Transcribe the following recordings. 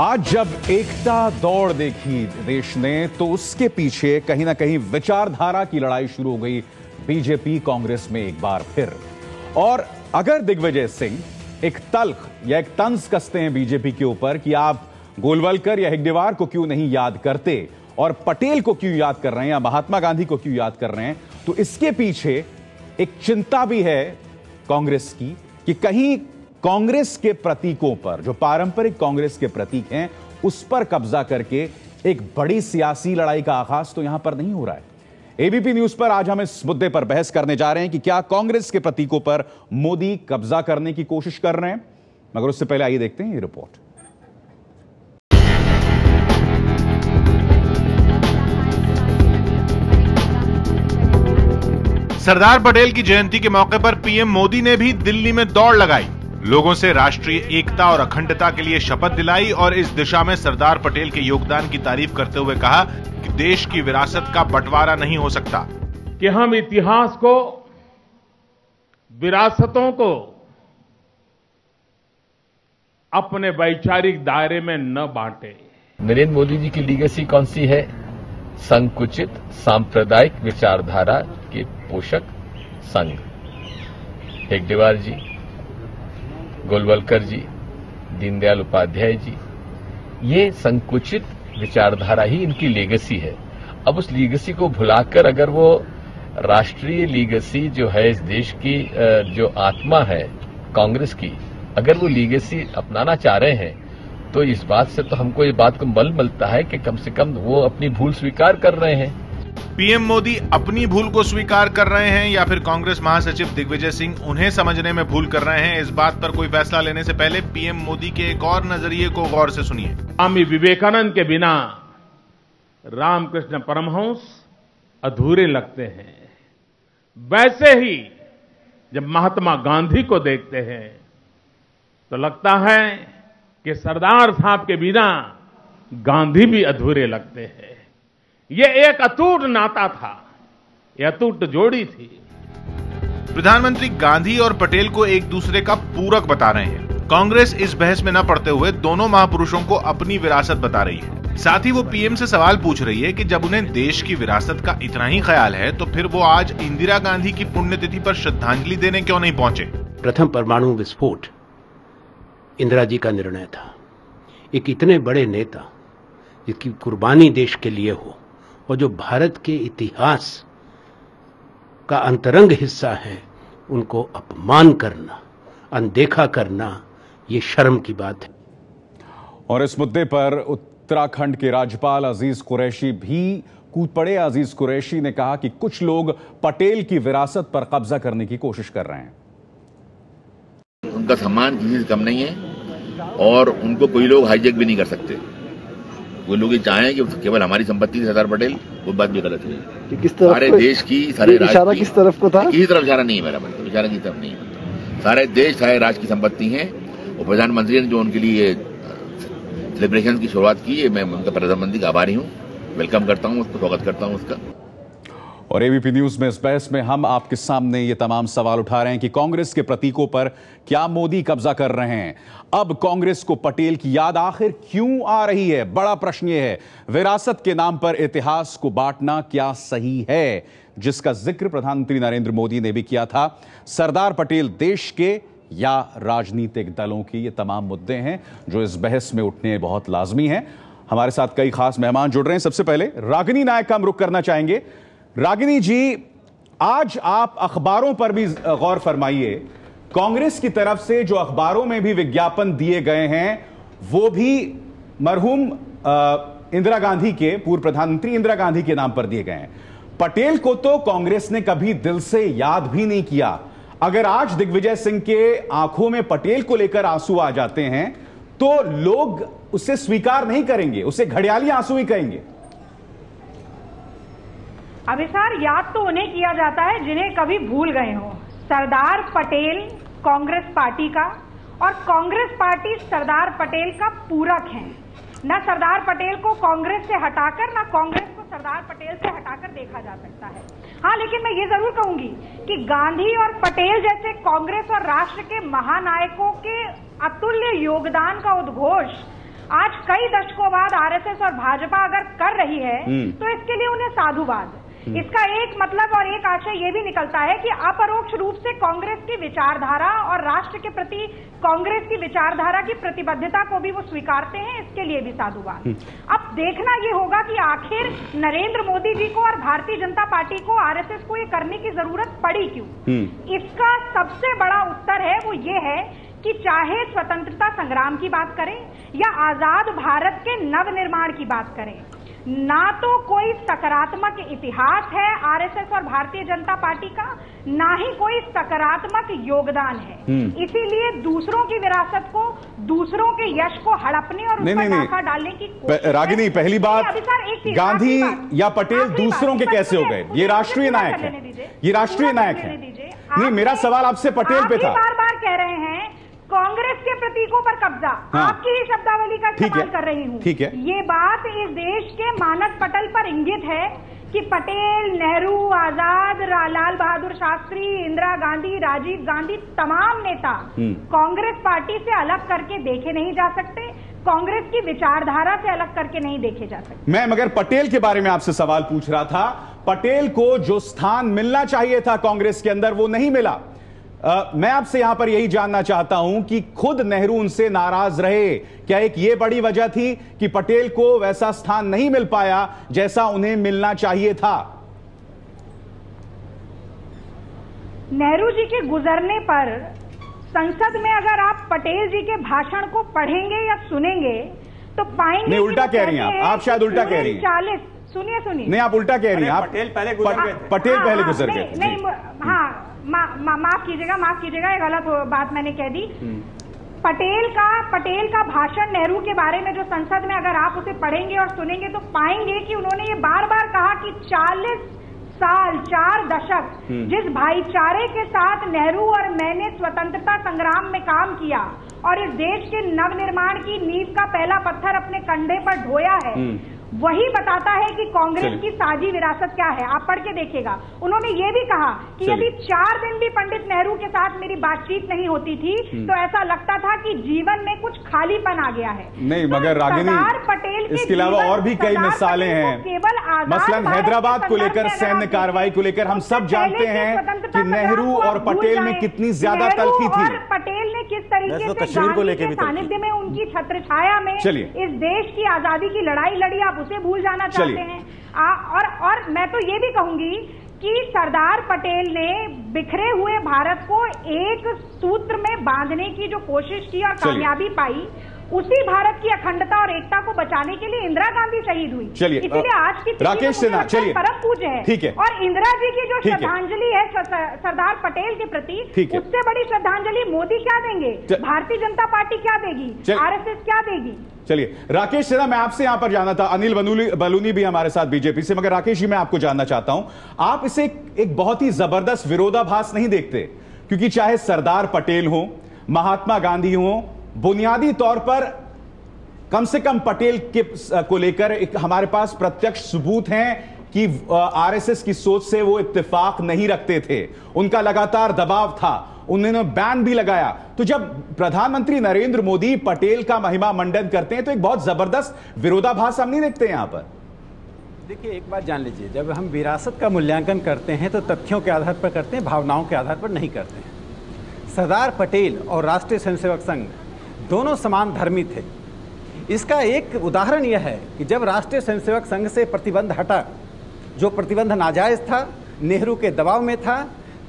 आज जब एकता दौड़ देखी देश ने तो उसके पीछे कहीं ना कहीं विचारधारा की लड़ाई शुरू हो गई बीजेपी कांग्रेस में एक बार फिर। और अगर दिग्विजय सिंह एक तल्ख या एक तंज कसते हैं बीजेपी के ऊपर कि आप गोलवलकर या हेगडेवार को क्यों नहीं याद करते और पटेल को क्यों याद कर रहे हैं या महात्मा गांधी को क्यों याद कर रहे हैं, तो इसके पीछे एक चिंता भी है कांग्रेस की कि कहीं कांग्रेस के प्रतीकों पर, जो पारंपरिक कांग्रेस के प्रतीक हैं, उस पर कब्जा करके एक बड़ी सियासी लड़ाई का आगाज तो यहां पर नहीं हो रहा है। एबीपी न्यूज पर आज हम इस मुद्दे पर बहस करने जा रहे हैं कि क्या कांग्रेस के प्रतीकों पर मोदी कब्जा करने की कोशिश कर रहे हैं, मगर उससे पहले आइए देखते हैं ये रिपोर्ट। सरदार पटेल की जयंती के मौके पर पीएम मोदी ने भी दिल्ली में दौड़ लगाई, लोगों से राष्ट्रीय एकता और अखंडता के लिए शपथ दिलाई और इस दिशा में सरदार पटेल के योगदान की तारीफ करते हुए कहा कि देश की विरासत का बंटवारा नहीं हो सकता, कि हम इतिहास को, विरासतों को अपने वैचारिक दायरे में न बांटे। नरेंद्र मोदी जी की लीगेसी कौन सी है? संकुचित सांप्रदायिक विचारधारा के पोषक संघ। हेगडेवार जी, गोलवलकर जी, दीनदयाल उपाध्याय जी, ये संकुचित विचारधारा ही इनकी लीगेसी है। अब उस लीगेसी को भुलाकर अगर वो राष्ट्रीय लीगेसी जो है, इस देश की जो आत्मा है कांग्रेस की, अगर वो लीगेसी अपनाना चाह रहे हैं तो इस बात से तो हमको ये बात को बल मिलता है कि कम से कम वो अपनी भूल स्वीकार कर रहे हैं। पीएम मोदी अपनी भूल को स्वीकार कर रहे हैं या फिर कांग्रेस महासचिव दिग्विजय सिंह उन्हें समझने में भूल कर रहे हैं, इस बात पर कोई फैसला लेने से पहले पीएम मोदी के एक और नजरिए को गौर से सुनिए। स्वामी विवेकानंद के बिना रामकृष्ण परमहंस अधूरे लगते हैं। वैसे ही जब महात्मा गांधी को देखते हैं तो लगता है कि सरदार साहब के बिना गांधी भी अधूरे लगते हैं। ये एक अटूट नाता था, ये अटूट जोड़ी थी। प्रधानमंत्री गांधी और पटेल को एक दूसरे का पूरक बता रहे हैं। कांग्रेस इस बहस में न पड़ते हुए दोनों महापुरुषों को अपनी विरासत बता रही है। साथ ही वो पीएम से सवाल पूछ रही है कि जब उन्हें देश की विरासत का इतना ही ख्याल है तो फिर वो आज इंदिरा गांधी की पुण्यतिथि पर श्रद्धांजलि देने क्यों नहीं पहुंचे। प्रथम परमाणु विस्फोट इंदिरा जी का निर्णय था। एक इतने बड़े नेता जिसकी कुर्बानी देश के लिए हो और जो भारत के इतिहास का अंतरंग हिस्सा है, उनको अपमान करना, अनदेखा करना, ये शर्म की बात है। और इस मुद्दे पर उत्तराखंड के राज्यपाल अजीज कुरैशी भी कूद पड़े। अजीज कुरैशी ने कहा कि कुछ लोग पटेल की विरासत पर कब्जा करने की कोशिश कर रहे हैं। उनका सम्मान किसी से कम नहीं है और उनको कोई लोग हाईजैक भी नहीं कर सकते। वो लोग ये चाहें कि केवल हमारी संपत्ति थी सरदार पटेल, वो बात भी गलत है। सारे देश की, सारे राज्य की, किस तरफ को था? किसी तरफ इशारा नहीं है मेरा, मतलब इशारा की तरफ नहीं है। सारे देश, सारे राज्य की संपत्ति है और प्रधानमंत्री ने जो उनके लिए सेलिब्रेशन की शुरुआत की है, मैं उनका प्रधानमंत्री का आभारी हूँ, वेलकम करता हूँ, उसको स्वागत करता हूँ उसका। और एबीपी न्यूज में इस बहस में हम आपके सामने ये तमाम सवाल उठा रहे हैं कि कांग्रेस के प्रतीकों पर क्या मोदी कब्जा कर रहे हैं। अब कांग्रेस को पटेल की याद आखिर क्यों आ रही है? बड़ा प्रश्न ये है। विरासत के नाम पर इतिहास को बांटना क्या सही है, जिसका जिक्र प्रधानमंत्री नरेंद्र मोदी ने भी किया था। सरदार पटेल देश के या राजनीतिक दलों के, ये तमाम मुद्दे हैं जो इस बहस में उठने बहुत लाजमी हैं। हमारे साथ कई खास मेहमान जुड़ रहे हैं। सबसे पहले रागिनी नायक का हम रुख करना चाहेंगे। रागिनी जी, आज आप अखबारों पर भी गौर फरमाइए। कांग्रेस की तरफ से जो अखबारों में भी विज्ञापन दिए गए हैं वो भी मरहूम इंदिरा गांधी के, पूर्व प्रधानमंत्री इंदिरा गांधी के नाम पर दिए गए हैं। पटेल को तो कांग्रेस ने कभी दिल से याद भी नहीं किया। अगर आज दिग्विजय सिंह के आंखों में पटेल को लेकर आंसू आ जाते हैं तो लोग उसे स्वीकार नहीं करेंगे, उसे घड़ियाली आंसू ही कहेंगे। अभिसार याद तो उन्हें किया जाता है जिन्हें कभी भूल गए हो। सरदार पटेल कांग्रेस पार्टी का और कांग्रेस पार्टी सरदार पटेल का पूरक है। न सरदार पटेल को कांग्रेस से हटाकर, न कांग्रेस को सरदार पटेल से हटाकर देखा जा सकता है। हाँ, लेकिन मैं ये जरूर कहूंगी कि गांधी और पटेल जैसे कांग्रेस और राष्ट्र के महानायकों के अतुल्य योगदान का उद्घोष आज कई दशकों बाद आरएसएस और भाजपा अगर कर रही है तो इसके लिए उन्हें साधुवाद। इसका एक मतलब और एक आशय ये भी निकलता है कि अपरोक्ष रूप से कांग्रेस की विचारधारा और राष्ट्र के प्रति कांग्रेस की विचारधारा की प्रतिबद्धता को भी वो स्वीकारते हैं, इसके लिए भी साधुवाद। अब देखना ये होगा कि आखिर नरेंद्र मोदी जी को और भारतीय जनता पार्टी को आरएसएस को ये करने की जरूरत पड़ी क्यों। इसका सबसे बड़ा उत्तर है वो ये है कि चाहे स्वतंत्रता संग्राम की बात करें या आजाद भारत के नवनिर्माण की बात करें, ना तो कोई सकारात्मक इतिहास है आरएसएस और भारतीय जनता पार्टी का, ना ही कोई सकारात्मक योगदान है। इसीलिए दूसरों की विरासत को, दूसरों के यश को हड़पने और उस पर डाका डालने की कोशिश। रागिनी, पहली बात, गांधी या पटेल दूसरों के कैसे हो गए? ये राष्ट्रीय नायक है, ये राष्ट्रीय नायक है। नहीं, मेरा सवाल आपसे पटेल पे था। बार बार कह रहे हैं कांग्रेस के प्रतीकों पर कब्जा, आपकी ही शब्दावली का इस्तेमाल कर रही हूं। ठीक है, ये बात इस देश के मानस पटल पर इंगित है कि पटेल, नेहरू, आजाद, लाल बहादुर शास्त्री, इंदिरा गांधी, राजीव गांधी, तमाम नेता कांग्रेस पार्टी से अलग करके देखे नहीं जा सकते, कांग्रेस की विचारधारा से अलग करके नहीं देखे जा सकते। मैं मगर पटेल के बारे में आपसे सवाल पूछ रहा था। पटेल को जो स्थान मिलना चाहिए था कांग्रेस के अंदर वो नहीं मिला। मैं आपसे यहां पर यही जानना चाहता हूं कि खुद नेहरू उनसे नाराज रहे, क्या एक ये बड़ी वजह थी कि पटेल को वैसा स्थान नहीं मिल पाया जैसा उन्हें मिलना चाहिए था? नेहरू जी के गुजरने पर संसद में अगर आप पटेल जी के भाषण को पढ़ेंगे या सुनेंगे तो पाएंगे। नहीं, उल्टा कह रही हैं आप शायद उल्टा कह रही हैं। सुनिए नहीं, आप उल्टा कह रही हैं। आप पटेल पहले गुजर गए थे। पटेल पहले गुजर गए। नहीं, हाँ, माफ कीजिएगा, ये गलत बात मैंने कह दी। पटेल का भाषण नेहरू के बारे में जो संसद में अगर आप उसे पढ़ेंगे और सुनेंगे तो पाएंगे कि उन्होंने ये बार बार कहा कि 40 साल, 4 दशक जिस भाईचारे के साथ नेहरू और मैंने स्वतंत्रता संग्राम में काम किया और इस देश के नवनिर्माण की नींव का पहला पत्थर अपने कंधे पर ढोया है, वही बताता है कि कांग्रेस की साझी विरासत क्या है। आप पढ़ के देखिएगा। उन्होंने ये भी कहा कि यदि 4 दिन भी पंडित नेहरू के साथ मेरी बातचीत नहीं होती थी तो ऐसा लगता था कि जीवन में कुछ खालीपन आ गया है। नहीं, मगर रागिनी, पटेल इसके अलावा और भी कई मिसालें हैं। मसलन हैदराबाद को लेकर, सैन्य कार्रवाई को लेकर हम सब जानते हैं कि नेहरू और पटेल में कितनी ज्यादा तलखी थी। पटेल ने किस तरीके से कश्मीर को लेकर सानिध्य में, उनकी छत्र छाया में इस देश की आजादी की लड़ाई लड़ी, आप उसे भूल जाना चाहते हैं। और मैं तो ये भी कहूंगी कि सरदार पटेल ने बिखरे हुए भारत को एक सूत्र में बांधने की जो कोशिश की और कामयाबी पाई, उसी भारत की अखंडता और एकता को बचाने के लिए इंदिरा गांधी शहीद हुई। चलिए, इसलिए आज की राकेश सिन्हा, चलिए, परम पूज्य है। ठीक है। और इंदिरा जी की जो श्रद्धांजलि है सरदार पटेल के प्रति, उससे बड़ी श्रद्धांजलि मोदी क्या देंगे, भारतीय जनता पार्टी क्या देगी, आरएसएस क्या देगी? चलिए, राकेश सिन्हा, मैं आपसे यहां पर जानना था, अनिल बलूनी भी हमारे साथ बीजेपी से, मगर राकेश जी मैं आपको जानना चाहता हूं, आप इसे एक बहुत ही जबरदस्त विरोधाभास नहीं देखते? क्योंकि चाहे सरदार पटेल हो, महात्मा गांधी हो, बुनियादी तौर पर कम से कम पटेल के को लेकर हमारे पास प्रत्यक्ष सबूत हैं कि आरएसएस की सोच से वो इत्तेफाक नहीं रखते थे, उनका लगातार दबाव था, उन्होंने बैन भी लगाया। तो जब प्रधानमंत्री नरेंद्र मोदी पटेल का महिमा मंडन करते हैं तो एक बहुत जबरदस्त विरोधाभास हम नहीं देखते यहां पर? देखिए, एक बात जान लीजिए, जब हम विरासत का मूल्यांकन करते हैं तो तथ्यों के आधार पर करते हैं, भावनाओं के आधार पर नहीं करते हैं। सरदार पटेल और राष्ट्रीय स्वयंसेवक संघ दोनों समान धर्मी थे। इसका एक उदाहरण यह है कि जब राष्ट्रीय स्वयंसेवक संघ से प्रतिबंध हटा, जो प्रतिबंध नाजायज था, नेहरू के दबाव में था,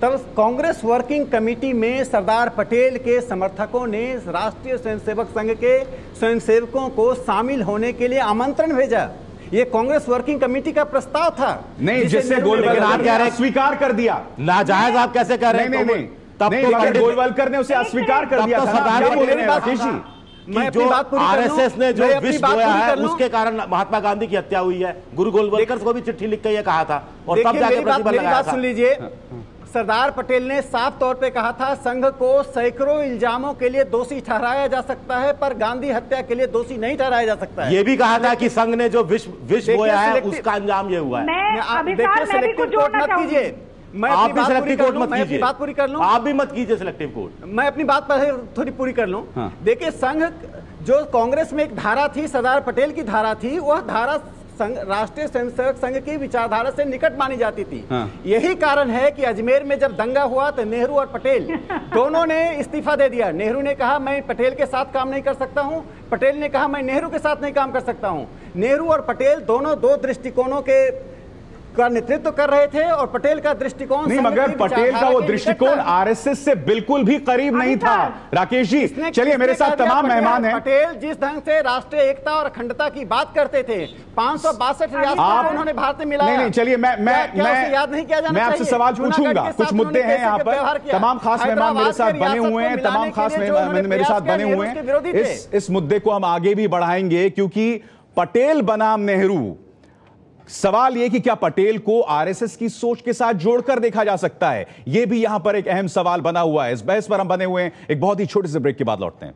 तब कांग्रेस वर्किंग कमेटी में सरदार पटेल के समर्थकों ने राष्ट्रीय स्वयंसेवक संघ के स्वयंसेवकों को शामिल होने के लिए आमंत्रण भेजा। ये कांग्रेस वर्किंग कमेटी का प्रस्ताव था। नहीं, जिससे गोलवलकर ने अस्वीकार कर दिया। नाजायज आप कैसे कह रहे हैं? नहीं, तब तो गोलवलकर ने उसे अस्वीकार कर दिया था। मैं जो आरएसएस ने जो विष बोया है उसके कारण महात्मा गांधी की हत्या हुई है। गुरु गोलवलकर को भी चिट्ठी लिख कर यह कहा था और तब जाके प्रतिबंध लगाया था। सुन लीजिए, सरदार पटेल ने साफ तौर पे कहा था संघ को सैकड़ों इल्जामों के लिए दोषी ठहराया जा सकता है पर गांधी हत्या के लिए दोषी नहीं ठहराया जा सकता है। ये भी कहा था कि संघ ने जो विष बोया है उसका अंजाम ये हुआ है। देखिए, सिलेक्टिव कोर्ट मत कीजिए। आप भी सिलेक्टिव कोर्ट मत कीजिए, बात पूरी कर लूं, आप भी मत कीजिए सिलेक्टिव कोर्ट। मैं अपनी बात पर थोड़ी पूरी कर लूं। देखिए, संघ जो कांग्रेस में एक धारा थी, सरदार पटेल की धारा थी, वह धारा राष्ट्रीय स्वयंसेवक संघ की विचारधारा से निकट मानी जाती थी। यही कारण है कि अजमेर में जब दंगा हुआ तो नेहरू और पटेल दोनों ने इस्तीफा दे दिया। नेहरू ने कहा मैं पटेल के साथ काम नहीं कर सकता हूं, पटेल ने कहा मैं नेहरू के साथ नहीं काम कर सकता हूं। नेहरू और पटेल दोनों दो दृष्टिकोणों का नेतृत्व कर रहे थे और पटेल का दृष्टिकोण नहीं, मगर पटेल का वो दृष्टिकोण आरएसएस से बिल्कुल भी करीब नहीं था। राकेश जी, चलिए मेरे साथ तमाम मेहमान हैं। पटेल जिस ढंग से राष्ट्रीय एकता और अखंडता की बात करते थे, 562 रियासतों को उन्होंने भारत में मिलाया। नहीं, चलिए मैं याद नहीं किया जाना मैं आपसे सवाल पूछूंगा। कुछ मुद्दे हैं यहाँ पर, तमाम खास मेहमान मेरे साथ बने हुए हैं, तमाम खास मेहमान मेरे साथ बने हुए हैं। इस मुद्दे को हम आगे भी बढ़ाएंगे, क्योंकि पटेल बनाम नेहरू, सवाल यह कि क्या पटेल को आरएसएस की सोच के साथ जोड़कर देखा जा सकता है, यह भी यहां पर एक अहम सवाल बना हुआ है। इस बहस पर हम बने हुए हैं। एक बहुत ही छोटे से ब्रेक के बाद लौटते हैं।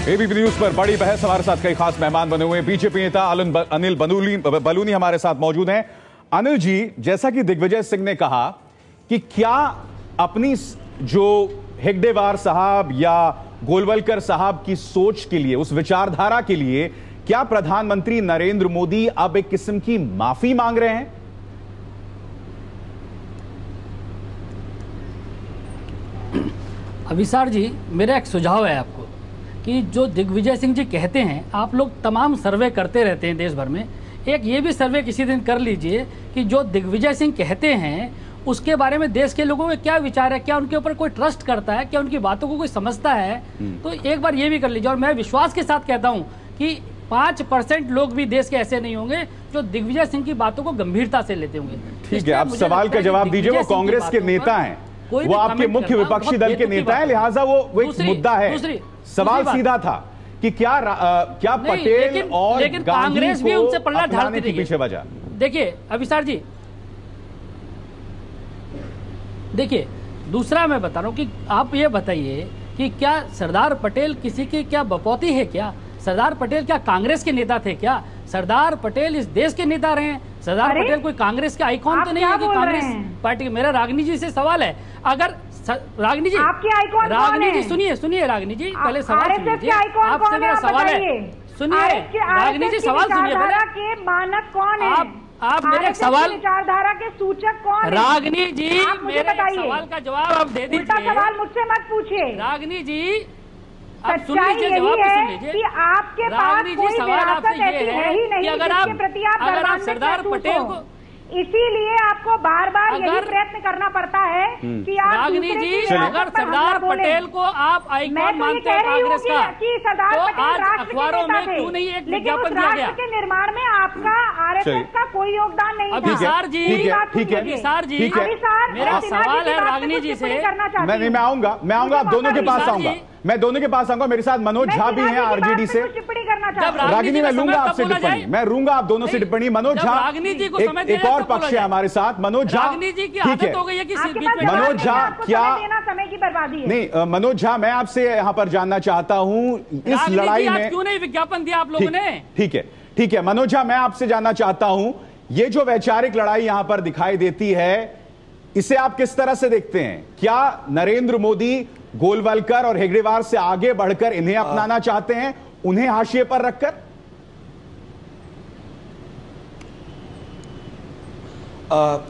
एबीपी न्यूज पर बड़ी बहस, हमारे साथ कई खास मेहमान बने हुए हैं। बीजेपी नेता अनिल बलूनी हमारे साथ मौजूद हैं। अनिल जी, जैसा कि दिग्विजय सिंह ने कहा कि क्या अपनी जो हेगडेवार साहब या गोलवलकर साहब की सोच के लिए, उस विचारधारा के लिए, क्या प्रधानमंत्री नरेंद्र मोदी अब एक किस्म की माफी मांग रहे हैं? अभिसार जी, मेरा एक सुझाव है आपको कि जो दिग्विजय सिंह जी कहते हैं, आप लोग तमाम सर्वे करते रहते हैं देश भर में, एक ये भी सर्वे किसी दिन कर लीजिए कि जो दिग्विजय सिंह कहते हैं उसके बारे में देश के लोगों के क्या विचार है, क्या उनके ऊपर कोई ट्रस्ट करता है, क्या उनकी बातों को कोई समझता है। तो एक बार ये भी कर लीजिए। और मैं विश्वास के साथ कहता हूं कि 5% लोग भी देश के ऐसे नहीं होंगे जो दिग्विजय सिंह की बातों को गंभीरता से लेते होंगे। ठीक है, आप सवाल का जवाब दीजिए। वो कांग्रेस के नेता हैं, वो आपके मुख्य विपक्षी दल के नेता है, लिहाजा वो एक मुद्दा है। सवाल सीधा था कि क्या पटेल और कांग्रेस भी उनसे पल्ला ढालती थी पीछे वजह। देखिए अभिसार जी, देखिए दूसरा मैं बता रहा हूं कि आप ये बताइए कि क्या सरदार पटेल किसी की क्या बपौती है? क्या सरदार पटेल क्या कांग्रेस के नेता थे? क्या सरदार पटेल इस देश के नेता रहे हैं? सरदार पटेल कोई कांग्रेस के आइकॉन तो नहीं है कि कांग्रेस पार्टी। मेरा रागिनी जी से सवाल है, अगर रागिनी जी, रागिनी जी सुनिए रागिनी जी, पहले सवाल सुनिए, आपसे मेरा सवाल है, सुनिए रागिनी जी, सवाल सुनिए पहले। मानक कौन है? आप मेरे सवाल, विचारधारा के सूचक कौन है? रागिनी जी, मेरे सवाल का जवाब आप दे दीजिए। उल्टा सवाल मुझसे मत पूछिए रागिनी जी, आप सुन सच्चाई लीजिए, यही जवाब है सुन लीजिए। कि आपके पास कोई विरासत ऐसी है ही नहीं जिसके प्रति आप सरदार पटेल को, इसीलिए आपको बार बार यही प्रयत्न करना पड़ता है कि आप रागिनी जी, अगर सरदार पटेल को आप आइकॉन मानते हैं कांग्रेस का, तो आज अखबारों में क्यों नहीं एक विज्ञापन दिया गया? के निर्माण में आपका आरएसएस का कोई योगदान नहीं था। अभिसार जी, अभिसार जी, मेरा सवाल है रागिनी जी से। मैं आऊंगा आप दोनों के पास आऊंगा, मैं दोनों के पास आऊंगा। मेरे साथ मनोज झा भी हैं आरजेडी से। रागिनी, मैं लूंगा आपसे टिप्पणी, मैं लूंगा आप दोनों से टिप्पणी। मनोज झा, एक और पक्ष है हमारे साथ, मनोज झा। ठीक है, मनोज झा, क्या समय की बर्बादी है? नहीं, मनोज झा, मैं आपसे यहाँ पर जानना चाहता हूँ इस लड़ाई में क्यों नहीं विज्ञापन दिया आप लोगों ने? ठीक है मनोज झा, मैं आपसे जानना चाहता हूँ, ये जो वैचारिक लड़ाई यहाँ पर दिखाई देती है, इसे आप किस तरह से देखते हैं? क्या नरेंद्र मोदी गोलवलकर और हेगडेवार से आगे बढ़कर इन्हें अपनाना चाहते हैं, उन्हें हाशिए पर रखकर?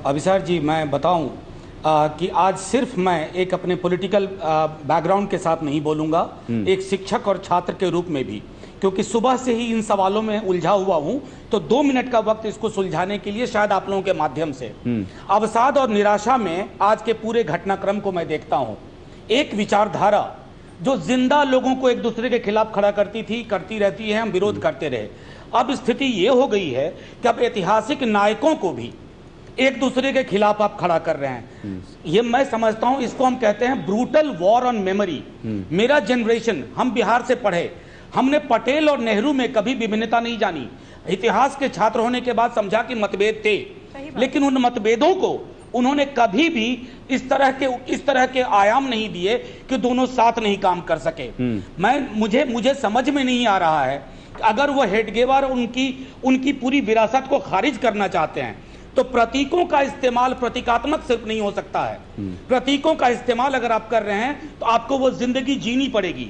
अभिसार जी, मैं बताऊं कि आज सिर्फ मैं एक अपने पॉलिटिकल बैकग्राउंड के साथ नहीं बोलूंगा, एक शिक्षक और छात्र के रूप में भी, क्योंकि सुबह से ही इन सवालों में उलझा हुआ हूं, तो 2 मिनट का वक्त इसको सुलझाने के लिए शायद आप लोगों के माध्यम से। अवसाद और निराशा में आज के पूरे घटनाक्रम को मैं देखता हूं। एक विचारधारा जो जिंदा लोगों को एक दूसरे के खिलाफ खड़ा करती थी, करती रहती है, हम विरोध करते रहे। अब स्थिति ये हो गई है कि अब ऐतिहासिक नायकों को भी एक दूसरे के खिलाफ आप खड़ा कर रहे हैं। ये मैं समझता हूं, इसको हम कहते हैं ब्रूटल वॉर ऑन मेमोरी। मेरा जनरेशन, हम बिहार से पढ़े, हमने पटेल और नेहरू में कभी विभिन्नता नहीं जानी। इतिहास के छात्र होने के बाद समझा कि मतभेद थे, लेकिन उन मतभेदों को उन्होंने कभी भी इस तरह के आयाम नहीं दिए कि दोनों साथ नहीं काम कर सके। मुझे समझ में नहीं आ रहा है अगर वो हेडगेवार उनकी पूरी विरासत को खारिज करना चाहते हैं तो प्रतीकों का इस्तेमाल प्रतीकात्मक सिर्फ नहीं हो सकता है। प्रतीकों का इस्तेमाल अगर आप कर रहे हैं तो आपको वो जिंदगी जीनी पड़ेगी।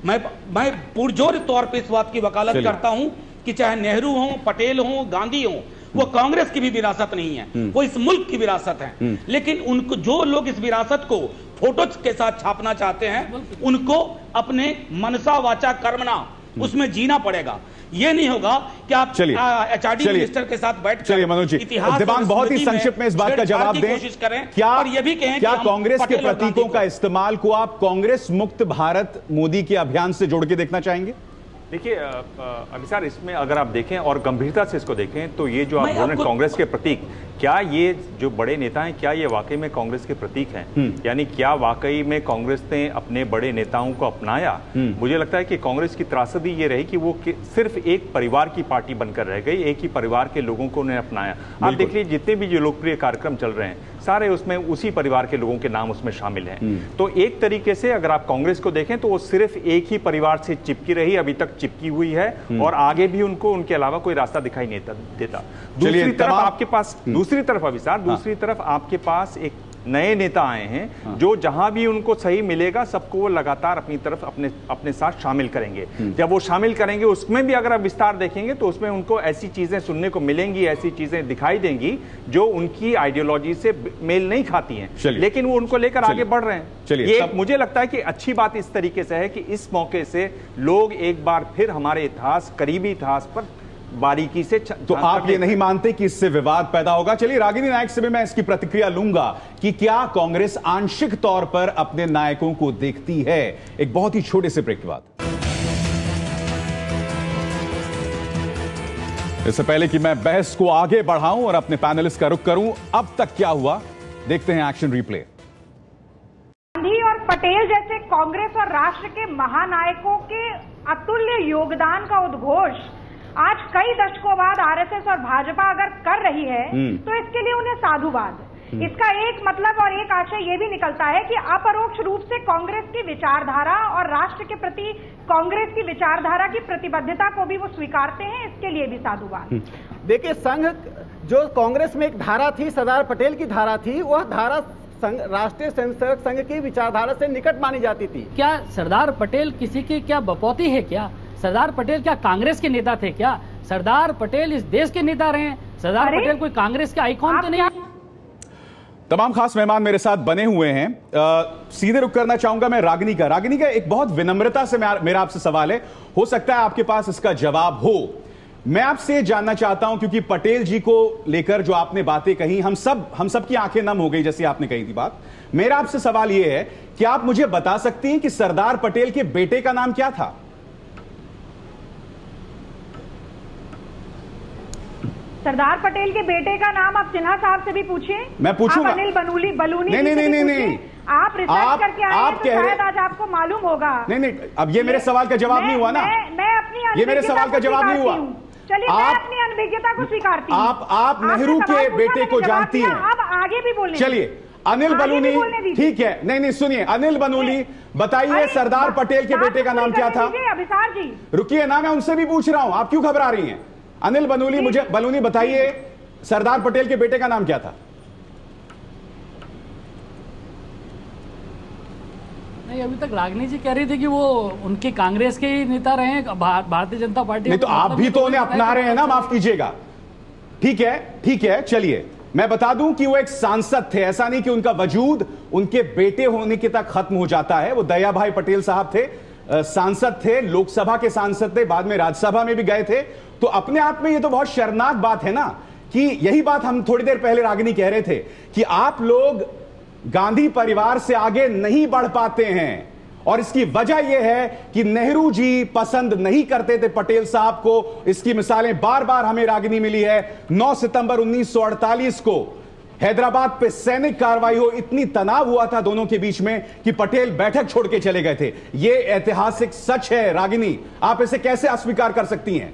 मैं पुरजोर तौर पे इस बात की वकालत करता हूं कि चाहे नेहरू हो, पटेल हो, गांधी हो, वो कांग्रेस की भी विरासत नहीं है, वो इस मुल्क की विरासत है। लेकिन उनको जो लोग इस विरासत को फोटो के साथ छापना चाहते हैं उनको अपने मनसा वाचा कर्मणा उसमें जीना पड़ेगा। ये नहीं होगा कि आप एचआरडी मिनिस्टर के साथ बैठ चलिए मनोज जी, दिमाग बहुत ही संक्षिप्त में इस बात का जवाब दें। कोशिश करें क्या और ये भी कहें क्या कांग्रेस के प्रतीकों का इस्तेमाल को आप कांग्रेस मुक्त भारत मोदी के अभियान से जोड़ के देखना चाहेंगे? देखिए अभिसार, इसमें अगर आप देखें और गंभीरता से इसको देखें तो ये जो आप बोल रहे हैं कांग्रेस के प्रतीक, क्या ये जो बड़े नेता हैं क्या ये वाकई में कांग्रेस के प्रतीक हैं? यानी क्या वाकई में कांग्रेस ने अपने बड़े नेताओं को अपनाया? मुझे लगता है कि कांग्रेस की त्रासदी ये रही कि वो सिर्फ एक परिवार की पार्टी बनकर रह गई, एक ही परिवार के लोगों को उन्हें अपनाया। आप देख लीजिए जितने भी जो लोकप्रिय कार्यक्रम चल रहे हैं सारे उसमें उसी परिवार के लोगों के नाम उसमें शामिल हैं। तो एक तरीके से अगर आप कांग्रेस को देखें तो वो सिर्फ एक ही परिवार से चिपकी रही, अभी तक चिपकी हुई है और आगे भी उनको उनके अलावा कोई रास्ता दिखाई नहीं देता। दूसरी तरफ आपके पास दूसरी तरफ अभिसार दूसरी तरफ आपके पास एक नए नेता आए हैं जो जहां भी उनको सही मिलेगा सबको वो लगातार अपनी तरफ अपने साथ शामिल करेंगे। जब वो शामिल करेंगे उसमें भी अगर आप विस्तार देखेंगे तो उसमें उनको ऐसी चीजें सुनने को मिलेंगी, ऐसी चीजें दिखाई देंगी जो उनकी आइडियोलॉजी से मेल नहीं खाती हैं, लेकिन वो उनको लेकर आगे बढ़ रहे हैं। ये मुझे लगता है कि अच्छी बात इस तरीके से है कि इस मौके से लोग एक बार फिर हमारे इतिहास, करीबी इतिहास पर बारीकी से तो आप ये नहीं मानते कि इससे विवाद पैदा होगा? चलिए रागिनी नायक से भी मैं इसकी प्रतिक्रिया लूंगा कि क्या कांग्रेस आंशिक तौर पर अपने नायकों को देखती है। एक बहुत ही छोटे से ब्रेक के बाद। इससे पहले कि मैं बहस को आगे बढ़ाऊं और अपने पैनलिस्ट का रुख करूं, अब तक क्या हुआ देखते हैं एक्शन रिप्ले। गांधी और पटेल जैसे कांग्रेस और राष्ट्र के महानायकों के अतुल्य योगदान का उद्घोष आज कई दशकों बाद आरएसएस और भाजपा अगर कर रही है तो इसके लिए उन्हें साधुवाद। इसका एक मतलब और एक आशय ये भी निकलता है कि अपरोक्ष रूप से कांग्रेस की विचारधारा और राष्ट्र के प्रति कांग्रेस की विचारधारा की प्रतिबद्धता को भी वो स्वीकारते हैं, इसके लिए भी साधुवाद। देखिए, संघ जो कांग्रेस में एक धारा थी, सरदार पटेल की धारा थी, वह धारा राष्ट्रीय स्वयंसेवक संघ की विचारधारा से निकट मानी जाती थी। क्या सरदार पटेल किसी की क्या बपौती है? क्या सरदार पटेल क्या कांग्रेस के नेता थे? क्या सरदार पटेल इस देश के नेता रहे हैं? सरदार पटेल कोई कांग्रेस के आइकॉन तो नहीं? तमाम खास मेहमान मेरे साथ बने हुए हैं। सीधे रुक करना चाहूंगा मैं रागिनी का एक बहुत विनम्रता से मेरा आपसे सवाल है, हो सकता है आपके पास इसका जवाब हो। मैं आपसे जानना चाहता हूं क्योंकि पटेल जी को लेकर जो आपने बातें कही हम सब की आंखें नम हो गई जैसे आपने कही थी बात। मेरा आपसे सवाल यह है कि आप मुझे बता सकती हैं कि सरदार पटेल के बेटे का नाम क्या था? सरदार पटेल के बेटे का नाम आप सिन्हा साहब से भी पूछिए। मैं पूछूंगा। अनिल बलूनी नहीं। आप रिसर्च करके आए हैं तो शायद आज आपको मालूम होगा। नहीं, अब ये मेरे सवाल का जवाब नहीं हुआ ना। मैं अपनी ये मेरे सवाल का जवाब नहीं हुआ। चलिए, मैं अपनी अनभिज्ञता को स्वीकारती हूँ। आप नेहरू के बेटे को जानती हैं। अब आगे भी बोलने। चलिए, अनिल बलूनी, ठीक है। नहीं सुनिए, अनिल बलूनी बताइए सरदार पटेल के बेटे का नाम क्या था? अभिसार जी रुकिए ना, मैं उनसे भी पूछ रहा हूं, आप क्यों घबरा रही हैं? अनिल बलूनी बताइए सरदार पटेल के बेटे का नाम क्या था? नहीं, अभी तक रागिनी जी कह रही थी कि वो उनके कांग्रेस के ही नेता रहे हैं, भारतीय जनता पार्टी। नहीं तो आप भी तो उन्हें अपना रहे हैं ना, माफ कीजिएगा। ठीक है, चलिए मैं बता दूं कि वो एक सांसद थे। ऐसा नहीं कि उनका वजूद उनके बेटे होने के तक खत्म हो जाता है। वो दया भाई पटेल साहब थे, सांसद थे, लोकसभा के सांसद थे, बाद में राज्यसभा में भी गए थे। तो अपने आप में ये तो बहुत शर्मनाक बात है ना कि यही बात हम थोड़ी देर पहले रागिनी कह रहे थे कि आप लोग गांधी परिवार से आगे नहीं बढ़ पाते हैं और इसकी वजह यह है कि नेहरू जी पसंद नहीं करते थे पटेल साहब को। इसकी मिसालें बार बार हमें रागिनी मिली है। 9 सितंबर 1948 को हैदराबाद पे सैनिक कार्रवाई हो, इतनी तनाव हुआ था दोनों के बीच में कि पटेल बैठक छोड़ के चले गए थे। यह ऐतिहासिक सच है रागिनी, आप इसे कैसे अस्वीकार कर सकती हैं?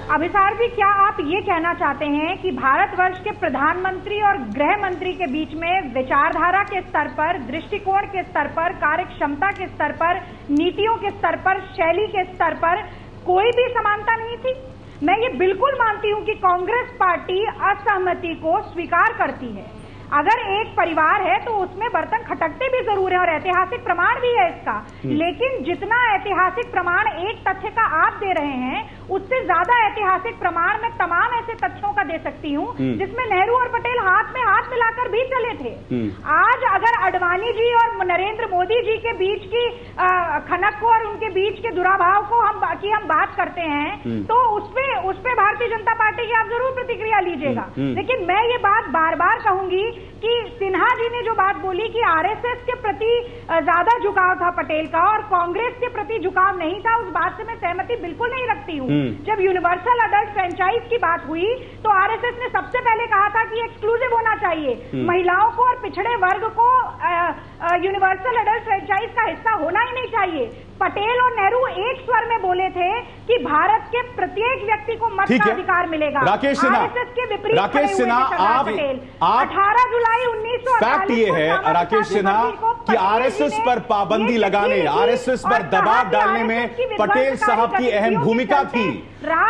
अभिसार जी, क्या आप ये कहना चाहते हैं कि भारतवर्ष के प्रधानमंत्री और गृह मंत्री के बीच में विचारधारा के स्तर पर, दृष्टिकोण के स्तर पर, कार्यक्षमता के स्तर पर, नीतियों के स्तर पर, शैली के स्तर पर कोई भी समानता नहीं थी? मैं ये बिल्कुल मानती हूं कि कांग्रेस पार्टी असहमति को स्वीकार करती है। अगर एक परिवार है तो उसमें बर्तन खटकते भी जरूर है और ऐतिहासिक प्रमाण भी है इसका, लेकिन जितना ऐतिहासिक प्रमाण एक तथ्य का आप दे रहे हैं उससे ज्यादा ऐतिहासिक प्रमाण मैं तमाम ऐसे तथ्यों का दे सकती हूँ जिसमें नेहरू और पटेल हाथ में हाथ मिलाकर भी चले थे। आज अगर आडवाणी जी और नरेंद्र मोदी जी के बीच की खनक को और उनके बीच के दुराभाव को हम बात करते हैं तो उसपे भारतीय जनता पार्टी की आप जरूर प्रतिक्रिया लीजिएगा। लेकिन मैं ये बात बार बार कहूंगी कि सिन्हा जी ने जो बात बोली कि आरएसएस के प्रति ज्यादा झुकाव था पटेल का और कांग्रेस के प्रति झुकाव नहीं था, उस बात से मैं सहमति बिल्कुल नहीं रखती हूँ। जब यूनिवर्सल अडल्ट फ्रेंचाइज की बात हुई तो आरएसएस ने सबसे पहले कहा था कि एक्सक्लूसिव होना चाहिए, महिलाओं को और पिछड़े वर्ग को यूनिवर्सल अडल्ट फ्रेंचाइज का हिस्सा होना ही नहीं चाहिए। पटेल और नेहरू एक स्वर में बोले थे कि भारत के प्रत्येक व्यक्ति को मत का अधिकार मिलेगा। राकेश सिन्हा, आरएसएस के विपरीत राकेश सिन्हा, आप 18 जुलाई 1948 फैक्ट ये है राकेश सिन्हा कि आरएसएस पर पाबंदी लगाने, आरएसएस पर दबाव डालने में पटेल साहब की अहम भूमिका थी।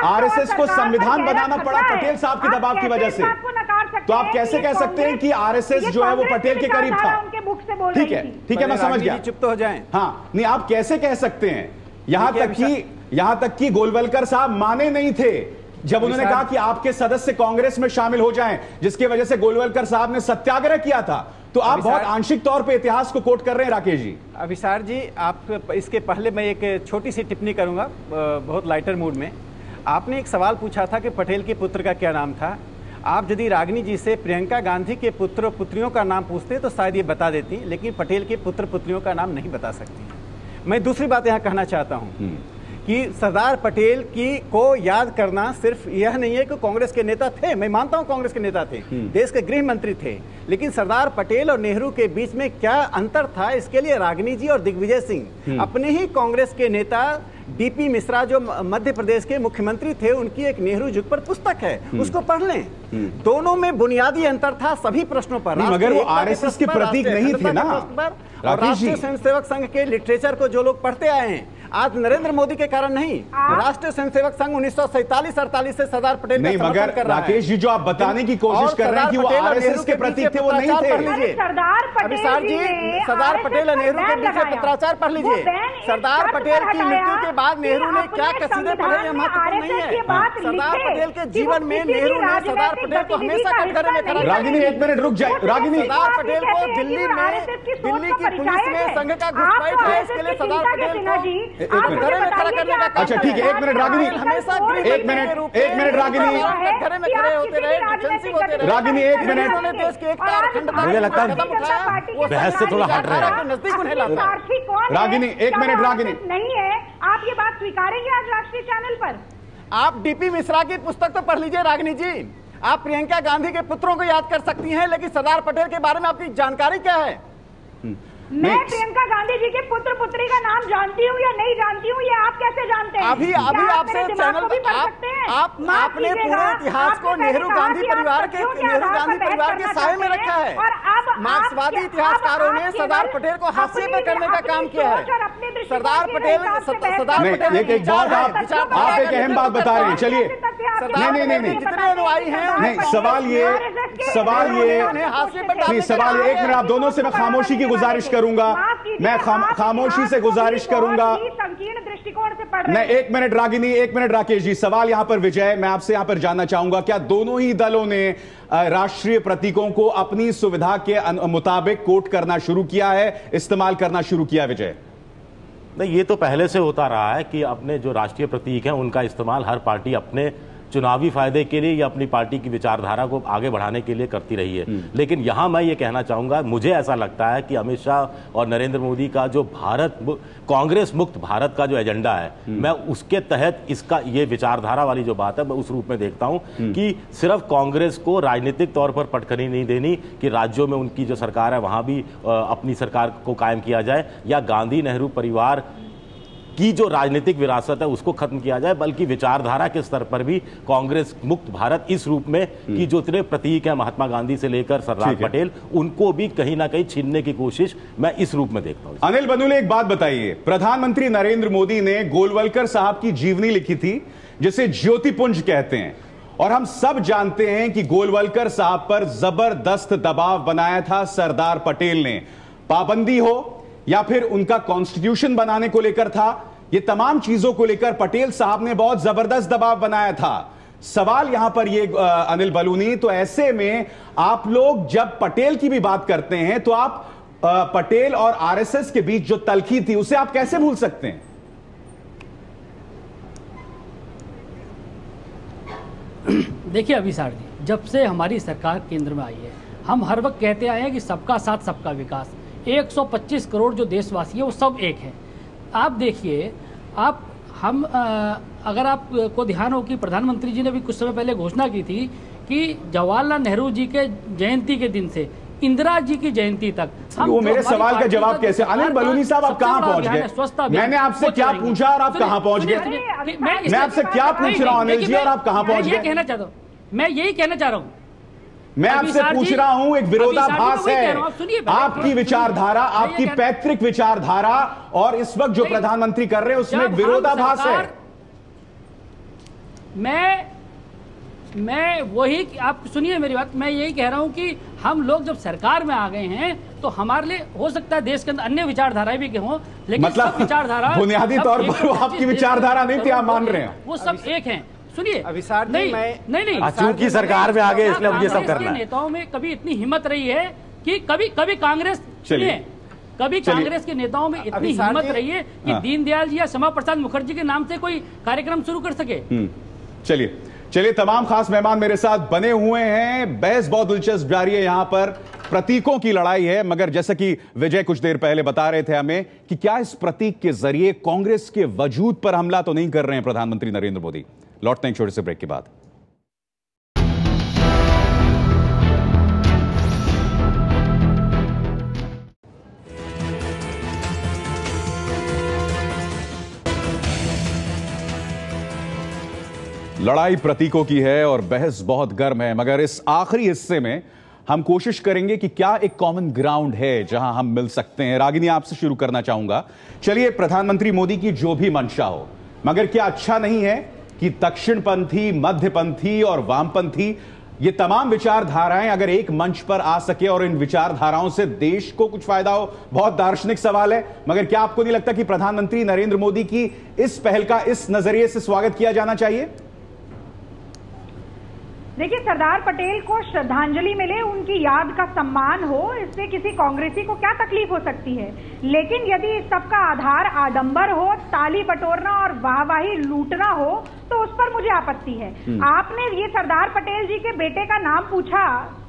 आरएसएस को संविधान बनाना पड़ा पटेल साहब के दबाव की वजह से। तो आप कैसे कह सकते हैं कि आरएसएस जो है वो पटेल के करीब था? ठीक है, मैं समझ गया। चुप तो हो जाएं। हाँ, नहीं, आप कैसे कह सकते हैं? यहां तक कि गोलवलकर साहब माने नहीं थे जब उन्होंने कहा कि आपके सदस्य कांग्रेस में शामिल हो जाएं, जिसकी वजह से गोलवलकर साहब ने सत्याग्रह किया था। तो आप बहुत आंशिक तौर पे इतिहास को कोट कर रहे हैं राकेश जी। अभिसार जी, आप इसके पहले मैं एक छोटी सी टिप्पणी करूंगा बहुत लाइटर मूड में। आपने एक सवाल पूछा था कि पटेल के पुत्र का क्या नाम था। आप यदि रागिनी जी से प्रियंका गांधी के पुत्र पुत्रियों का नाम पूछते तो शायद ये बता देती, लेकिन पटेल के पुत्र पुत्रियों का नाम नहीं बता सकती। मैं दूसरी बात यहाँ कहना चाहता हूँ कि सरदार पटेल को याद करना सिर्फ यह नहीं है कि कांग्रेस के नेता थे, मैं मानता हूं कांग्रेस के नेता थे, देश के गृह मंत्री थे, लेकिन सरदार पटेल और नेहरू के बीच में क्या अंतर था, इसके लिए रागिनी जी और दिग्विजय सिंह अपने ही कांग्रेस के नेता डीपी मिश्रा जो मध्य प्रदेश के मुख्यमंत्री थे, उनकी एक नेहरू युग पर पुस्तक है, उसको पढ़ लें। दोनों में बुनियादी अंतर था सभी प्रश्नों पर। मगर वो आरएसएस के प्रतीक नहीं थे ना। राष्ट्रीय स्वयंसेवक संघ के लिटरेचर को जो लोग पढ़ते आए हैं, आज नरेंद्र मोदी के कारण नहीं, राष्ट्रीय स्वयंसेवक संघ 1947-48 से सरदार पटेल नहीं, मगर राकेश जी जो आप बताने की कोशिश कर रहे हैं कि वो आरएसएस के प्रतीक थे, वो नहीं थे। सरदार पटेल और नेहरू के बीच पत्राचार पढ़ लीजिए। सरदार पटेल की मृत्यु के बाद नेहरू ने क्या कसीदे पढ़े, यह महत्वपूर्ण नहीं है। सरदार पटेल के जीवन में नेहरू ने सरदार पटेल को हमेशा कटघरे में खड़ा। रागिनी, एक मिनट रुक जाए। रागिनी, सरदार पटेल को दिल्ली की पुलिस में संघ का घुसपैठ है, इसके लिए सरदार पटेल को अच्छा ठीक है, एक मिनट रागिनी, एक मिनट रागिनी, रागिनी एक मिनट, मुझे लगता है बहस से थोड़ा हट रहे हैं। रागिनी एक मिनट, रागिनी नहीं है, आप ये बात स्वीकारेंगे आज राष्ट्रीय चैनल पर? आप डीपी मिश्रा की पुस्तक तो पढ़ लीजिए रागिनी जी। आप प्रियंका गांधी के पुत्रों को याद कर सकती हैं, लेकिन सरदार पटेल के बारे में आपकी जानकारी क्या है? मैं प्रियंका गांधी जी के पुत्र पुत्री का नाम जानती हूँ या नहीं जानती हूँ, ये आप कैसे जानते हैं? अभी आपसे चैनल आपने पूरे इतिहास को नेहरू गांधी परिवार के साये में रखा है। और अब मार्क्सवादी इतिहासकारों ने सरदार पटेल को हाशिए पर करने का काम किया है। सरदार पटेल एक बात आप एक अहम बात बता रहे हैं। चलिए, नहीं, जितने अनुयायी हैं, नहीं, सवाल ये एक मिनट, आप दोनों से मैं खामोशी की गुजारिश करूंगा, मैं खामोशी से गुजारिश करूंगा। संकीर्ण दृष्टिकोण से पढ़ नहीं, एक मिनट रागिनी, एक मिनट राकेश जी। सवाल यहां पर विजय, मैं आपसे यहां पर जानना चाहूंगा, क्या दोनों ही दलों ने राष्ट्रीय प्रतीकों को अपनी सुविधा के मुताबिक कोट करना शुरू किया है, इस्तेमाल करना शुरू किया? विजय, नहीं, ये तो पहले से होता रहा है कि अपने जो राष्ट्रीय प्रतीक हैं उनका इस्तेमाल हर पार्टी अपने चुनावी फायदे के लिए या अपनी पार्टी की विचारधारा को आगे बढ़ाने के लिए करती रही है। लेकिन यहां मैं ये कहना चाहूंगा, मुझे ऐसा लगता है कि अमित शाह और नरेंद्र मोदी का जो कांग्रेस मुक्त भारत का जो एजेंडा है, मैं उसके तहत इसका ये विचारधारा वाली जो बात है मैं उस रूप में देखता हूं कि सिर्फ कांग्रेस को राजनीतिक तौर पर पटखनी नहीं देनी कि राज्यों में उनकी जो सरकार है वहां भी अपनी सरकार को कायम किया जाए, या गांधी नेहरू परिवार की जो राजनीतिक विरासत है उसको खत्म किया जाए, बल्कि विचारधारा के स्तर पर भी कांग्रेस मुक्त भारत इस रूप में कि जो इतने प्रतीक है महात्मा गांधी से लेकर सरदार पटेल, उनको भी कहीं ना कहीं छीनने की कोशिश मैं इस रूप में देखता हूं। अनिल बलूनी, एक बात बताइए, प्रधानमंत्री नरेंद्र मोदी ने गोलवलकर साहब की जीवनी लिखी थी जिसे ज्योतिपुंज कहते हैं, और हम सब जानते हैं कि गोलवलकर साहब पर जबरदस्त दबाव बनाया था सरदार पटेल ने, पाबंदी हो या फिर उनका कॉन्स्टिट्यूशन बनाने को लेकर था, ये तमाम चीजों को लेकर पटेल साहब ने बहुत जबरदस्त दबाव बनाया था। सवाल यहां पर ये अनिल बलूनी, तो ऐसे में आप लोग जब पटेल की भी बात करते हैं तो आप पटेल और आरएसएस के बीच जो तलखी थी उसे आप कैसे भूल सकते हैं? देखिए अभिसार जी, जब से हमारी सरकार केंद्र में आई है, हम हर वक्त कहते आए हैं कि सबका साथ सबका विकास, 125 करोड़ जो देशवासी है वो सब एक हैं। आप देखिए, अगर आपको ध्यान हो कि प्रधानमंत्री जी ने भी कुछ समय पहले घोषणा की थी कि जवाहरलाल नेहरू जी के जयंती के दिन से इंदिरा जी की जयंती तक वो मेरे सवाल का जवाब कैसे? अनिल बलूनी साहब, आप कहां पहुंच गए? मैंने आपसे क्या पूछा और आप कहां पहुंच गए? मैं आपसे क्या पूछ रहा हूं अनिल जी और आप कहां पहुंच गए? कहना चाहता हूं, मैं यही कहना चाह रहा हूं। मैं आपसे पूछ रहा हूं, एक विरोधाभास है आपकी विचारधारा, आपकी पैतृक विचारधारा और इस वक्त जो प्रधानमंत्री कर रहे हैं उसमें विरोधाभास है। मैं वही, आप सुनिए मेरी बात, मैं यही कह रहा हूं कि हम लोग जब सरकार में आ गए हैं तो हमारे लिए हो सकता है देश के अंदर अन्य विचारधाराएं भी हों, लेकिन मतलब विचारधारा बुनियादी तौर पर आपकी विचारधारा नहीं थी, आप मान रहे हैं वो सब एक हैं। सुनिए अभिसार, नहीं, चूंकि सरकार में आ गए इसलिए अब ये सब करना है। नेताओं में कभी इतनी हिम्मत रही है कि कभी कांग्रेस, कभी कांग्रेस के नेताओं में इतनी हिम्मत रही है कि दीनदयाल जी या श्यामा प्रसाद मुखर्जी के नाम से कोई कार्यक्रम शुरू कर सके। चलिए, तमाम खास मेहमान मेरे साथ बने हुए हैं। बहस बहुत दिलचस्प जारी है, यहां पर प्रतीकों की लड़ाई है, मगर जैसा कि विजय कुछ देर पहले बता रहे थे हमें कि क्या इस प्रतीक के जरिए कांग्रेस के वजूद पर हमला तो नहीं कर रहे हैं प्रधानमंत्री नरेंद्र मोदी? लौटते हैं एक छोटे से ब्रेक के बाद। लड़ाई प्रतीकों की है और बहस बहुत गर्म है, मगर इस आखिरी हिस्से में हम कोशिश करेंगे कि क्या एक कॉमन ग्राउंड है जहां हम मिल सकते हैं। रागिनी, आपसे शुरू करना चाहूंगा। चलिए, प्रधानमंत्री मोदी की जो भी मंशा हो, मगर क्या अच्छा नहीं है कि दक्षिणपंथी, मध्यपंथी और वामपंथी, ये तमाम विचारधाराएं अगर एक मंच पर आ सके और इन विचारधाराओं से देश को कुछ फायदा हो? बहुत दार्शनिक सवाल है, मगर क्या आपको नहीं लगता कि प्रधानमंत्री नरेंद्र मोदी की इस पहल का इस नजरिए से स्वागत किया जाना चाहिए? देखिए, सरदार पटेल को श्रद्धांजलि मिले, उनकी याद का सम्मान हो, इससे किसी कांग्रेसी को क्या तकलीफ हो सकती है। लेकिन यदि इस सबका आधार आडंबर हो, ताली बटोरना और वाहवाही लूटना हो, तो उस पर मुझे आपत्ति है। आपने ये सरदार पटेल जी के बेटे का नाम पूछा,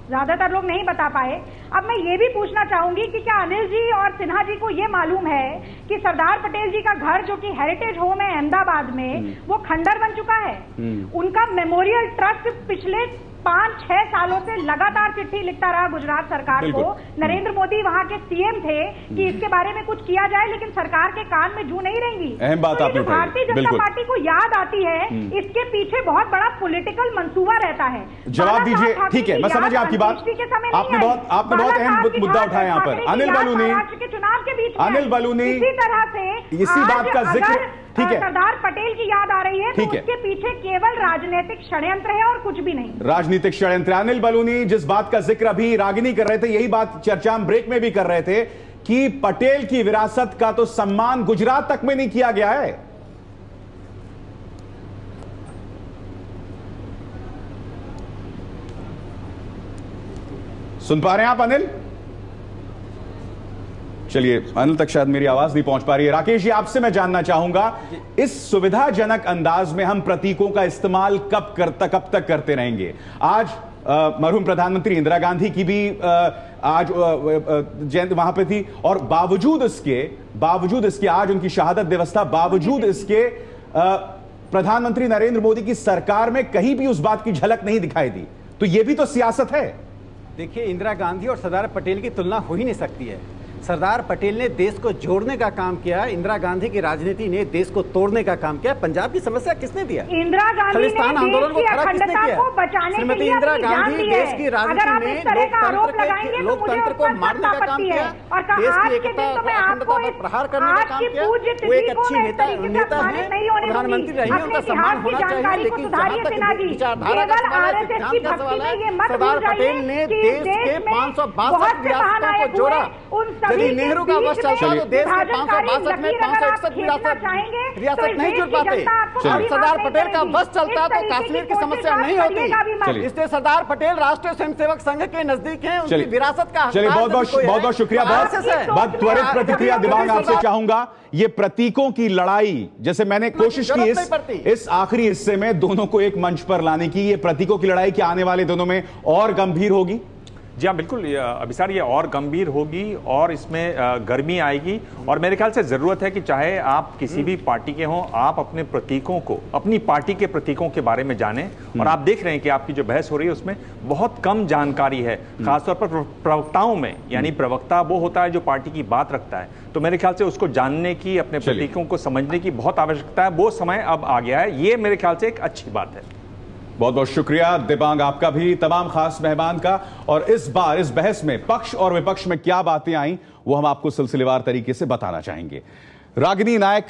ज्यादातर लोग नहीं बता पाए। अब मैं ये भी पूछना चाहूंगी कि क्या अनिल जी और सिन्हा जी को ये मालूम है कि सरदार पटेल जी का घर जो कि हेरिटेज होम है अहमदाबाद में, वो खंडर बन चुका है। उनका मेमोरियल ट्रस्ट पिछले 5-6 सालों से लगातार चिट्ठी लिखता रहा गुजरात सरकार को। नरेंद्र मोदी वहां के सीएम थे कि इसके बारे में कुछ किया जाए, लेकिन सरकार के कान में जू नहीं रहेंगी। अहम बात आपने तो भारतीय जनता पार्टी को याद आती है, इसके पीछे बहुत बड़ा पॉलिटिकल मंसूबा रहता है। जवाब दीजिए। ठीक है, मैं समझ गया आपकी बात। आपने बहुत अहम मुद्दा उठाया यहाँ पर। अनिल बलूनी, के चुनाव के बीच अनिल बलूनी, इसी तरह से इसी बात का जिक्र, ठीक है, सरदार पटेल की याद आ रही है, तो उसके पीछे केवल राजनीतिक षड्यंत्र है और कुछ भी नहीं। राजनीतिक षड्यंत्र। अनिल बलूनी, जिस बात का जिक्र अभी रागिनी कर रहे थे, यही बात चर्चा हम ब्रेक में भी कर रहे थे कि पटेल की विरासत का तो सम्मान गुजरात तक में नहीं किया गया है। सुन पा रहे हैं आप अनिल? चलिए, अनिल तक शायद मेरी आवाज नहीं पहुंच पा रही है। राकेश जी, आपसे मैं जानना चाहूंगा, इस सुविधाजनक अंदाज में हम प्रतीकों का इस्तेमाल कब तक करते रहेंगे? आज मरहूम प्रधानमंत्री इंदिरा गांधी की भी आज जयंती वहां पे थी, और बावजूद इसके आज उनकी शहादत दिवस था, बावजूद इसके प्रधानमंत्री नरेंद्र मोदी की सरकार में कहीं भी उस बात की झलक नहीं दिखाई दी। तो यह भी तो सियासत है। देखिए, इंदिरा गांधी और सरदार पटेल की तुलना हो ही नहीं सकती है। सरदार पटेल ने देश को जोड़ने का काम किया, इंदिरा गांधी की राजनीति ने देश को तोड़ने का काम किया। पंजाब की समस्या किसने दिया? इंदिरा गांधी ने खालिस्तान आंदोलन को खड़ा किसने किया? श्रीमती इंदिरा गांधी देश की राजनीति में लोकतंत्र को मारने का काम किया, देश की एकता और अखंडता पर प्रहार करने का काम किया। वो एक अच्छी नेता है, प्रधानमंत्री रही है, उनका सम्मान होना चाहिए। लेकिन जहां तक विचारधारा का सवाल है, सिद्धांत का सवाल है, सरदार पटेल ने देश के 562 रियासतों को जोड़ा। यदि नेहरू का वश चलता तो देश के 562 में 561 रियासत नहीं जुड़ पाते। और सरदार पटेल का वश चलता तो कश्मीर की समस्या नहीं होती। इसलिए सरदार पटेल राष्ट्रीय स्वयंसेवक संघ के नजदीक हैं, उनकी विरासत का चलिए बहुत शुक्रिया। बहुत त्वरित प्रतिक्रिया दिबांग आपसे चाहूंगा। ये प्रतीकों की लड़ाई, जैसे मैंने कोशिश की इस आखिरी हिस्से में दोनों को एक मंच पर लाने की, ये प्रतीकों की लड़ाई क्या आने वाले दिनों में और गंभीर होगी? जी हाँ, बिल्कुल अभिसार, ये और गंभीर होगी और इसमें गर्मी आएगी। और मेरे ख्याल से ज़रूरत है कि चाहे आप किसी भी पार्टी के हों, आप अपने प्रतीकों को, अपनी पार्टी के प्रतीकों के बारे में जानें। और आप देख रहे हैं कि आपकी जो बहस हो रही है उसमें बहुत कम जानकारी है, खासतौर पर प्रवक्ताओं में। यानी प्रवक्ता वो होता है जो पार्टी की बात रखता है, तो मेरे ख्याल से उसको जानने की, अपने प्रतीकों को समझने की बहुत आवश्यकता है। वो समय अब आ गया है, ये मेरे ख्याल से एक अच्छी बात है। बहुत बहुत शुक्रिया दिबांग आपका भी, तमाम खास मेहमान का। और इस बार इस बहस में पक्ष और विपक्ष में क्या बातें आई वो हम आपको सिलसिलेवार तरीके से बताना चाहेंगे। रागिनी नायक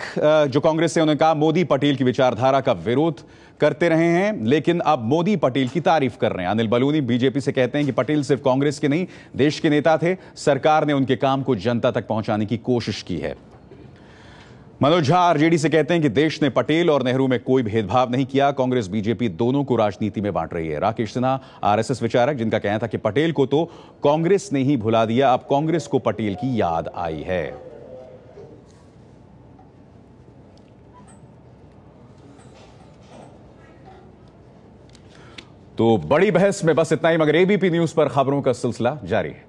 जो कांग्रेस से, उन्होंने कहा मोदी पटेल की विचारधारा का विरोध करते रहे हैं, लेकिन अब मोदी पटेल की तारीफ कर रहे हैं। अनिल बलूनी बीजेपी से कहते हैं कि पटेल सिर्फ कांग्रेस के नहीं देश के नेता थे, सरकार ने उनके काम को जनता तक पहुंचाने की कोशिश की है। मनोज झा आरजेडी से कहते हैं कि देश ने पटेल और नेहरू में कोई भेदभाव नहीं किया, कांग्रेस बीजेपी दोनों को राजनीति में बांट रही है। राकेश सिन्हा आरएसएस विचारक, जिनका कहना था कि पटेल को तो कांग्रेस ने ही भुला दिया, अब कांग्रेस को पटेल की याद आई है। तो बड़ी बहस में बस इतना ही, मगर एबीपी न्यूज पर खबरों का सिलसिला जारी है।